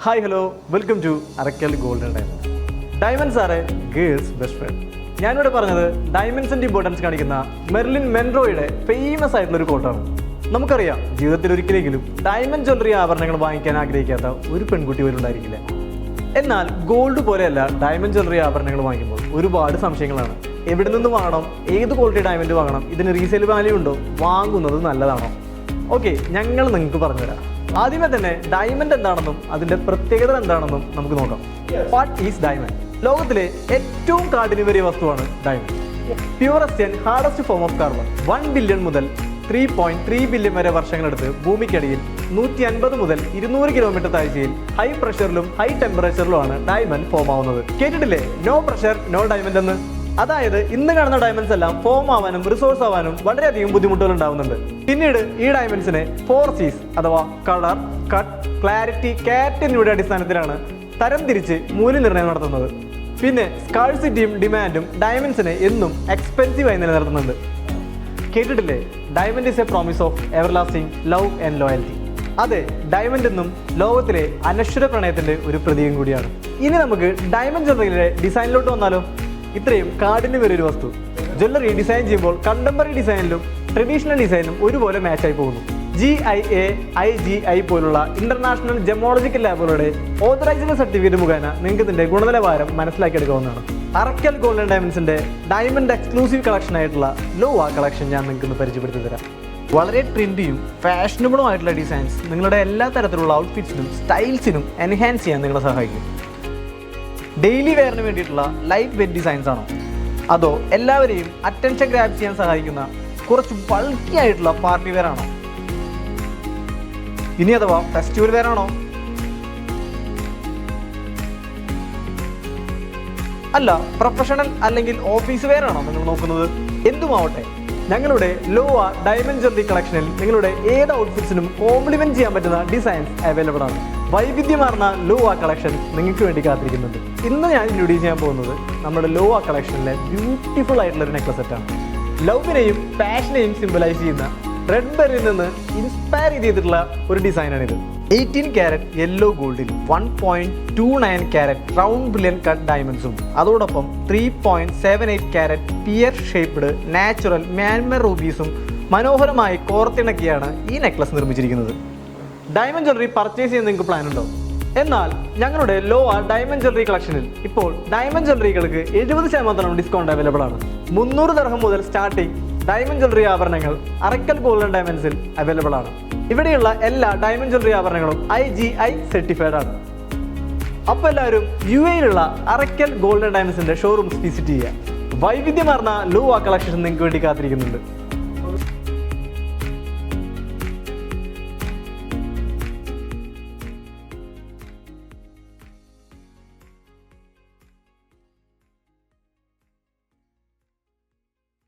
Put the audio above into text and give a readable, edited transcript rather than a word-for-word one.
Hi hello welcome to Arakkal golden diamonds. Diamonds are a girls best friend. ഞാനിവിടെ പറഞ്ഞത് ഡയമണ്ട്സിൻ്റെ importance കാണിക്കുന്ന Marilyn മെൻറോയുടെ ഫേമസ് ആയിട്ടുള്ള ഒരു കോട്ടാണ്. നമുക്കറിയാം, ജീവിതത്തിൽ ഒരിക്കലെങ്കിലും ഡയമണ്ട് ജ്വല്ലറി ആഭരണങ്ങൾ വാങ്ങിക്കാൻ ആഗ്രഹിക്കാത്ത ഒരു പെൺകുട്ടി പോലും ഉണ്ടായിരിക്കില്ല. എന്നാൽ ഗോൾഡ് പോലെയല്ല ഡയമണ്ട് ജ്വല്ലറി ആഭരണങ്ങൾ വാങ്ങിക്കുമ്പോൾ ഒരുപാട് സംശയങ്ങളാണ്. എവിടെ നിന്ന് വാങ്ങണം, ഏത് ക്വാളിറ്റി ഡയമണ്ട് വാങ്ങണം, ഇതിന് റീസെയിൽ വാല്യൂ ഉണ്ടോ, വാങ്ങുന്നത് നല്ലതാണോ? ഓക്കെ, ഞങ്ങൾ നിങ്ങൾക്ക് പറഞ്ഞുതരാം. ആദ്യമേ തന്നെ ഡയമണ്ട് എന്താണെന്നും അതിന്റെ പ്രത്യേകത എന്താണെന്നും നമുക്ക് നോക്കാം. What is diamond? ലോകത്തിലെ ഏറ്റവും കാഠിന്യമേറിയ വസ്തുവാണ് diamond. Purest and hardest form of carbon. 1 billion മുതൽ 3.3 ബില്യൺ വരെ വർഷങ്ങളെടുത്ത് ഭൂമിക്കടിയിൽ 150 മുതൽ 200 കിലോമീറ്റർ താഴ്ചയിൽ ഹൈ പ്രഷറിലും ഹൈ ടെമ്പറേച്ചറിലുമാണ് ഡയമണ്ട് ഫോം ആവുന്നത്. കേട്ടിട്ടില്ലേ, നോ പ്രഷർ നോ ഡയമണ്ട് എന്ന്? അതായത് ഇന്ന് കാണുന്ന ഡയമണ്ട്സ് എല്ലാം ഫോം ആവാനും റിസോഴ്സ് ആവാനും വളരെയധികം ബുദ്ധിമുട്ടുകൾ ഉണ്ടാവുന്നുണ്ട്. പിന്നീട് ഈ ഡയമണ്ട്സിനെ 4 C's അഥവാ കളർ, കട്ട്, ക്ലാരിറ്റി, ക്യാരറ്റ് എന്നിവയുടെ അടിസ്ഥാനത്തിലാണ് തരംതിരിച്ച് മൂല്യനിർണ്ണയം നടത്തുന്നത്. പിന്നെ സ്കാഴ്സിറ്റിയും ഡിമാൻഡും ഡയമണ്ട്സിനെ എന്നും എക്സ്പെൻസീവായി നിലനിർത്തുന്നുണ്ട്. കേട്ടിട്ടില്ലേ, diamond is A promise of everlasting love and loyalty. അതെ, ഡയമണ്ട് എന്നും ലോകത്തിലെ അനശ്വര പ്രണയത്തിന്റെ ഒരു പ്രതീകം കൂടിയാണ്. ഇനി നമുക്ക് ഡയമണ്ട് ജ്വല്ലറിയിലെ ഡിസൈനിലോട്ട് വന്നാലോ? ഇത്രയും കാഠിന്യമേറിയ ഒരു വസ്തു ജ്വല്ലറി ഡിസൈൻ ചെയ്യുമ്പോൾ കണ്ടംപററി ഡിസൈനിലും ട്രഡീഷണൽ ഡിസൈനിലും ഒരുപോലെ മാച്ചായി പോകുന്നു. GIA, IGI പോലുള്ള ഇന്റർനാഷണൽ ജെമോളജിക്കൽ ലാബുകളുടെ ഓതറൈസ്ഡ് സർട്ടിഫിക്കറ്റ് മുഖേന നിങ്ങൾക്ക് ഇതിന്റെ ഗുണനിലവാരം മനസ്സിലാക്കിയെടുക്കാവുന്നതാണ്. അറക്കൽ ഗോൾഡൻ ഡയമണ്ട്സിന്റെ ഡയമണ്ട് എക്സ്ക്ലൂസീവ് കളക്ഷൻ ആയിട്ടുള്ള ലോവ കളക്ഷൻ ഞാൻ നിങ്ങൾക്ക് ഒന്ന് പരിചയപ്പെടുത്തി തരാം. വളരെ ട്രെൻഡിയും ഫാഷനബിളും ആയിട്ടുള്ള ഡിസൈൻസ് നിങ്ങളുടെ എല്ലാ തരത്തിലുള്ള ഔട്ട്ഫിറ്റ്സിനും സ്റ്റൈൽസിനും എൻഹാൻസ് ചെയ്യാൻ നിങ്ങളെ സഹായിക്കും. ഡെയിലി വെയറിന് വേണ്ടിയിട്ടുള്ള ലൈറ്റ് വെയ്റ്റ് ഡിസൈൻസ് ആണോ, അതോ എല്ലാവരെയും അറ്റൻഷൻ ഗ്രാബ് ചെയ്യാൻ സഹായിക്കുന്ന കുറച്ച് ബൾക്കി ആയിട്ടുള്ള പാർട്ടി വെയർ ആണോ? ഇനി അഥവാ ഫെസ്റ്റിവൽ വെയർ ആണോ? അല്ല, പ്രൊഫഷണൽ അല്ലെങ്കിൽ ഓഫീസ് വെയർ ആണോ നിങ്ങൾ നോക്കുന്നത്? എന്തുമാവട്ടെ, ഞങ്ങളുടെ ലോവ ഡയമണ്ട് ജ്വല്ലറി കളക്ഷനിൽ നിങ്ങളുടെ ഏത് ഔട്ട്ഫിറ്റ്സിനും കോംപ്ലിമെന്റ് ചെയ്യാൻ പറ്റുന്ന ഡിസൈൻസ് അവൈലബിൾ ആണ്. വൈവിധ്യമാർന്ന ലോവ കളക്ഷൻ നിങ്ങൾക്ക് വേണ്ടി കാത്തിരിക്കുന്നുണ്ട്. ഇന്ന് ഞാൻ ഇൻട്രൊഡ്യൂസ് ചെയ്യാൻ പോകുന്നത് നമ്മുടെ ലോവ കളക്ഷനിലെ ബ്യൂട്ടിഫുൾ ആയിട്ടുള്ള ഒരു നെക്ലസ് സെറ്റാണ്. ലവിനെയും പാഷനെയും സിംബലൈസ് ചെയ്യുന്ന റെഡ് ബെറിൽ നിന്ന് ഇൻസ്പയർ ചെയ്തിട്ടുള്ള ഒരു ഡിസൈനാണിത്. 18 ക്യാരറ്റ് യെല്ലോ ഗോൾഡിൽ 1.29 ക്യാരറ്റ് റൗണ്ട് ബ്രില്യൻ കട്ട് ഡയമണ്ട്സും അതോടൊപ്പം 3.78 carat pear shaped natural Myanmar റൂബീസും മനോഹരമായി കോർത്തിണക്കിയാണ് ഈ നെക്ലസ് നിർമ്മിച്ചിരിക്കുന്നത്. ഡയമണ്ട് ജ്വല്ലറി പർച്ചേസ് ചെയ്യാൻ നിങ്ങൾക്ക് പ്ലാൻ ഉണ്ടോ? എന്നാൽ ഞങ്ങളുടെ ലോവ ഡയമണ്ട് ജ്വല്ലറി കളക്ഷനിൽ ഇപ്പോൾ ഡയമണ്ട് ജ്വല്ലറികൾക്ക് 70% ഡിസ്കൗണ്ട് അവൈലബിൾ ആണ്. 300 ദിർഹം മുതൽ സ്റ്റാർട്ടിംഗ് ഡയമണ്ട് ജ്വല്ലറി ആഭരണങ്ങൾ അറക്കൽ ഗോൾഡൻ ഡയമണ്ട്സിൽ അവൈലബിൾ ആണ്. ഇവിടെയുള്ള എല്ലാ ഡയമണ്ട് ജ്വല്ലറി ആഭരണങ്ങളും IGI സർട്ടിഫൈഡ് ആണ്. അപ്പോൾ എല്ലാവരും UAE-യിലുള്ള അറക്കൽ ഗോൾഡൻ ഡയമണ്ട്സിന്റെ ഷോറൂംസ് വിസിറ്റ് ചെയ്യുക. വൈവിധ്യമാർന്ന ലോവ കളക്ഷൻ നിങ്ങൾക്ക് വേണ്ടി കാത്തിരിക്കുന്നുണ്ട്.